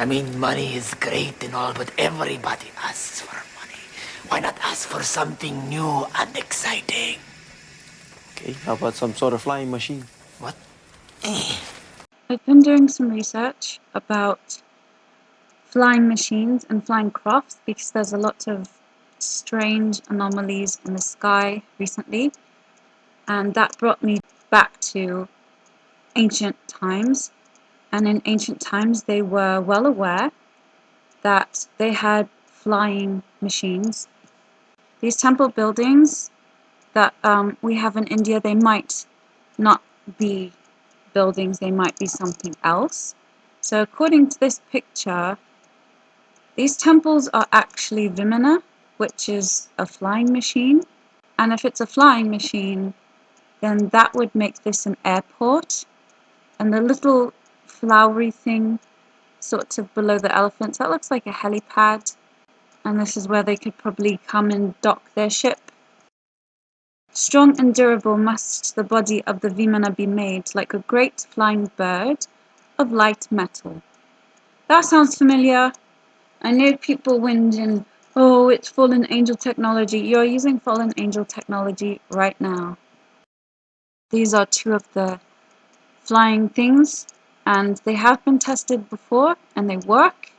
I mean, money is great and all, but everybody asks for money. Why not ask for something new and exciting? Okay, how about some sort of flying machine? What? I've been doing some research about flying machines and flying crafts because there's a lot of strange anomalies in the sky recently, and that brought me back to ancient times. And in ancient times, they were well aware that they had flying machines. These temple buildings that we have in India, they might not be buildings, they might be something else. So according to this picture, these temples are actually Vimana, which is a flying machine. And if it's a flying machine, then that would make this an airport. And the little flowery thing sort of below the elephants, that looks like a helipad. And this is where they could probably come and dock their ship. Strong and durable must the body of the Vimana be made, like a great flying bird of light metal. That sounds familiar. I know people whinging, oh, it's fallen angel technology. You're using fallen angel technology right now. These are two of the flying things, and they have been tested before, and they work.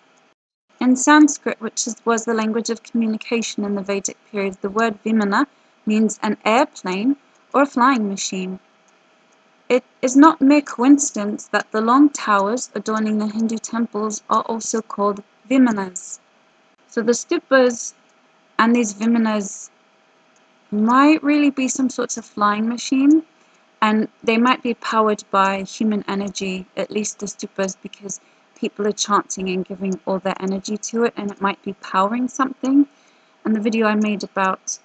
In Sanskrit, which was the language of communication in the Vedic period, the word Vimana means an airplane or a flying machine. It is not mere coincidence that the long towers adorning the Hindu temples are also called Vimanas. So the stupas and these Vimanas might really be some sorts of flying machine, and they might be powered by human energy, at least the stupas, because people are chanting and giving all their energy to it, and it might be powering something. And the video I made about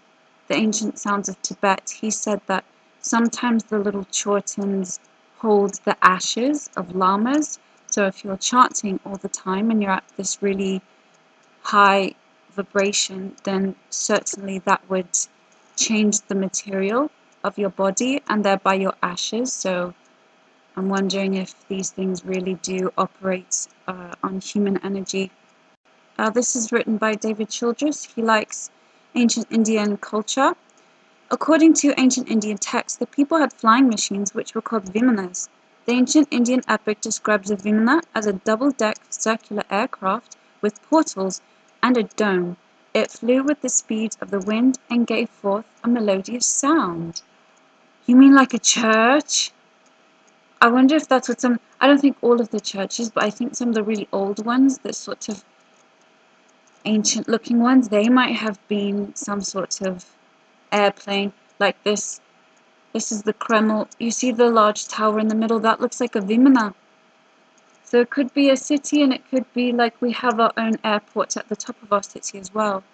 the ancient sounds of Tibet, he said that sometimes the little chortens hold the ashes of lamas. So if you're chanting all the time and you're at this really high vibration, then certainly that would change the material of your body and thereby your ashes. So I'm wondering if these things really do operate on human energy. This is written by David Childress. He likes ancient Indian culture. According to ancient Indian texts, the people had flying machines which were called vimanas. The ancient Indian epic describes a vimana as a double-decked circular aircraft with portals and a dome. It flew with the speed of the wind and gave forth a melodious sound. You mean like a church? I wonder if that's what some, I don't think all of the churches, but I think some of the really old ones, the sort of ancient looking ones, they might have been some sort of airplane like this. This is the Kremlin. You see the large tower in the middle? That looks like a Vimana. So it could be a city, and it could be like we have our own airport at the top of our city as well.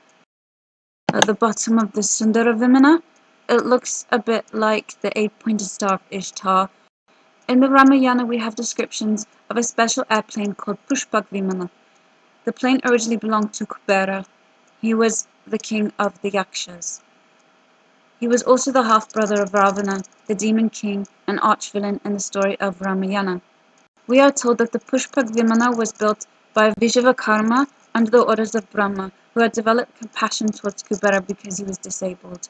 At the bottom of the Sundara Vimana, it looks a bit like the 8-pointed star of Ishtar. In the Ramayana, we have descriptions of a special airplane called Pushpak Vimana. The plane originally belonged to Kubera. He was the king of the Yakshas. He was also the half-brother of Ravana, the demon king and arch-villain in the story of Ramayana. We are told that the Pushpak Vimana was built by Vishvakarma under the orders of Brahma, who had developed compassion towards Kubera because he was disabled.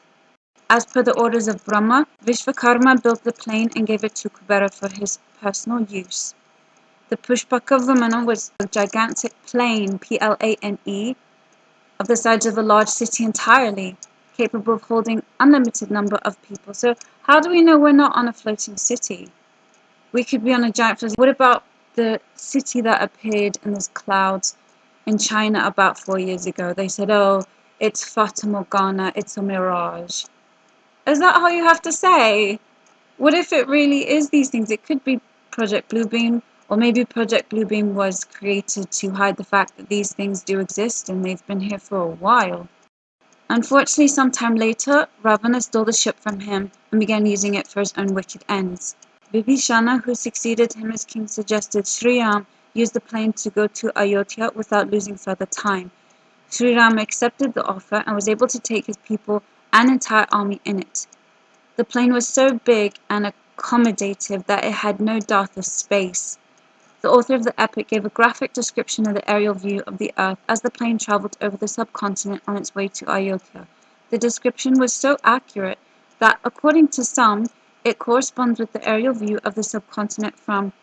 As per the orders of Brahma, Vishvakarma built the plane and gave it to Kubera for his personal use. The Pushpaka Vimana was a gigantic plane, plane, of the size of a large city entirely, capable of holding unlimited number of people. So how do we know we're not on a floating city? We could be on a giant floating. What about the city that appeared in those clouds in China about 4 years ago? They said, oh, it's Fata Morgana, it's a mirage. Is that how you have to say? What if it really is these things? It could be Project Bluebeam, or maybe Project Bluebeam was created to hide the fact that these things do exist and they've been here for a while. Unfortunately, sometime later, Ravana stole the ship from him and began using it for his own wicked ends. Vibhishana, who succeeded him as king, suggested Sri Ram use the plane to go to Ayodhya without losing further time. Sri Ram accepted the offer and was able to take his people and entire army in it. The plane was so big and accommodative that it had no dearth of space. The author of the epic gave a graphic description of the aerial view of the Earth as the plane traveled over the subcontinent on its way to Ayodhya. The description was so accurate that, according to some, it corresponds with the aerial view of the subcontinent from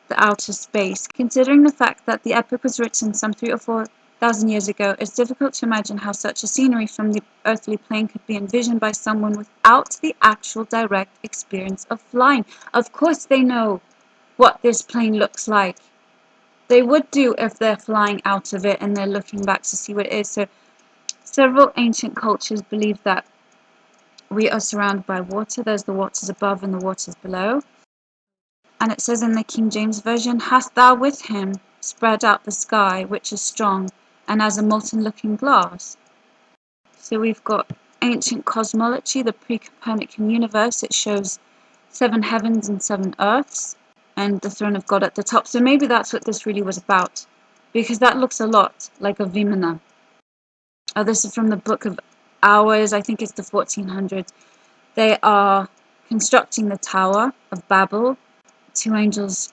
the outer space. Considering the fact that the epic was written some 3,000 or 4,000 years ago, it's difficult to imagine how such a scenery from the earthly plane could be envisioned by someone without the actual direct experience of flying. Of course they know what this plane looks like. They would do if they're flying out of it and they're looking back to see what it is. So several ancient cultures believe that we are surrounded by water. There's the waters above and the waters below. And it says in the King James Version, "Hast thou with him spread out the sky, which is strong, and as a molten looking glass?" So we've got ancient cosmology, the pre-Copernican universe. It shows 7 heavens and 7 earths, and the throne of God at the top. So maybe that's what this really was about, because that looks a lot like a Vimana. Oh, this is from the Book of Hours. I think it's the 1400s. They are constructing the Tower of Babel. 2 angels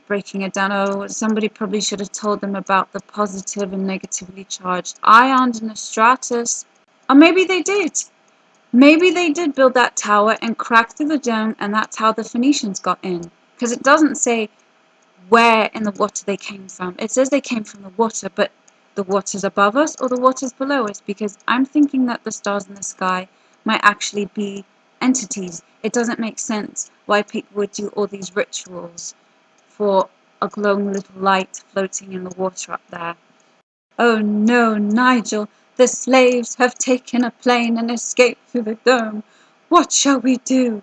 breaking it down. Oh, somebody probably should have told them about the positive and negatively charged ions in the stratus. Or maybe they did. Maybe they did build that tower and crack through the dome, and that's how the Phoenicians got in. Because it doesn't say where in the water they came from. It says they came from the water, but the waters above us or the waters below us? Because I'm thinking that the stars in the sky might actually be entities. It doesn't make sense why people would do all these rituals for a glowing little light floating in the water up there. Oh no, Nigel, the slaves have taken a plane and escaped through the dome. What shall we do?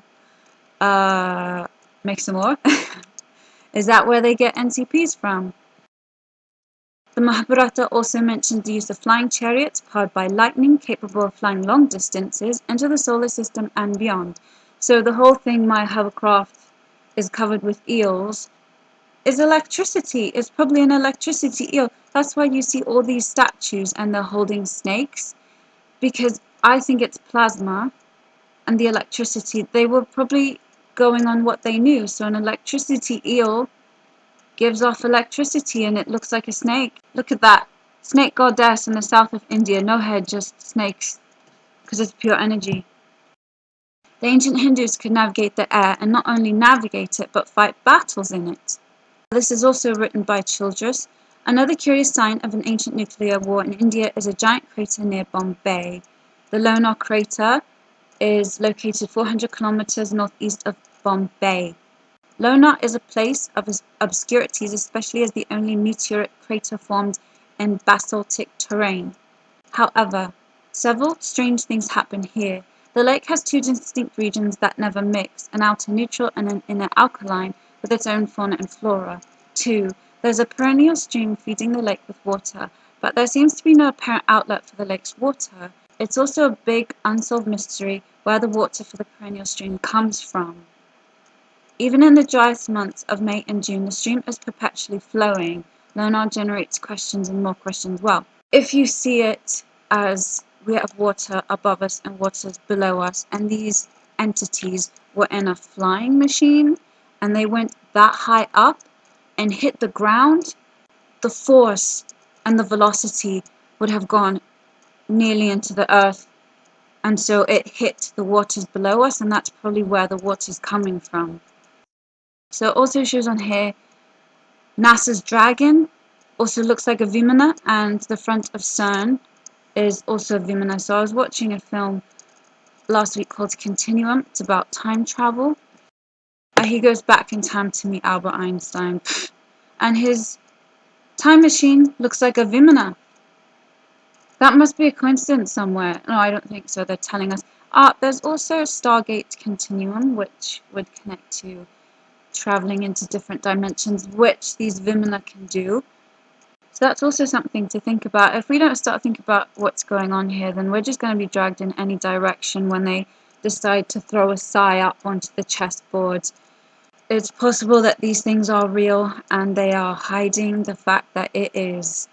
Make some more? Is that where they get NCPs from? The Mahabharata also mentions the use of flying chariots powered by lightning, capable of flying long distances into the solar system and beyond. So the whole thing, my hovercraft is covered with eels, is electricity. It's probably an electricity eel. That's why you see all these statues and they're holding snakes, because I think it's plasma and the electricity. They were probably going on what they knew. So an electricity eel gives off electricity and it looks like a snake. Look at that. Snake goddess in the south of India. No head, just snakes, because it's pure energy. The ancient Hindus could navigate the air, and not only navigate it, but fight battles in it. This is also written by Childress. Another curious sign of an ancient nuclear war in India is a giant crater near Bombay. The Lonar crater is located 400 kilometers northeast of Bombay. Lonar is a place of obscurities, especially as the only meteoric crater formed in basaltic terrain. However, several strange things happen here. The lake has 2 distinct regions that never mix, an outer neutral and an inner alkaline, with its own fauna and flora. 2. There's a perennial stream feeding the lake with water, but there seems to be no apparent outlet for the lake's water. It's also a big unsolved mystery where the water for the perennial stream comes from. Even in the driest months of May and June, the stream is perpetually flowing. Lonar generates questions and more questions. Well, if you see it as we have water above us and waters below us, and these entities were in a flying machine and they went that high up and hit the ground, the force and the velocity would have gone nearly into the earth, and so it hit the waters below us, and that's probably where the water's coming from. So it also shows on here NASA's Dragon also looks like a Vimana, and the front of CERN is also a Vimana. So I was watching a film last week called Continuum. It's about time travel. He goes back in time to meet Albert Einstein, and his time machine looks like a Vimana. That must be a coincidence somewhere. No, I don't think so. They're telling us. There's also Stargate Continuum, which would connect to traveling into different dimensions, which these Vimana can do. So that's also something to think about. If we don't start thinking about what's going on here, then we're just going to be dragged in any direction when they decide to throw a Psi up onto the chessboard. It's possible that these things are real and they are hiding the fact that it is.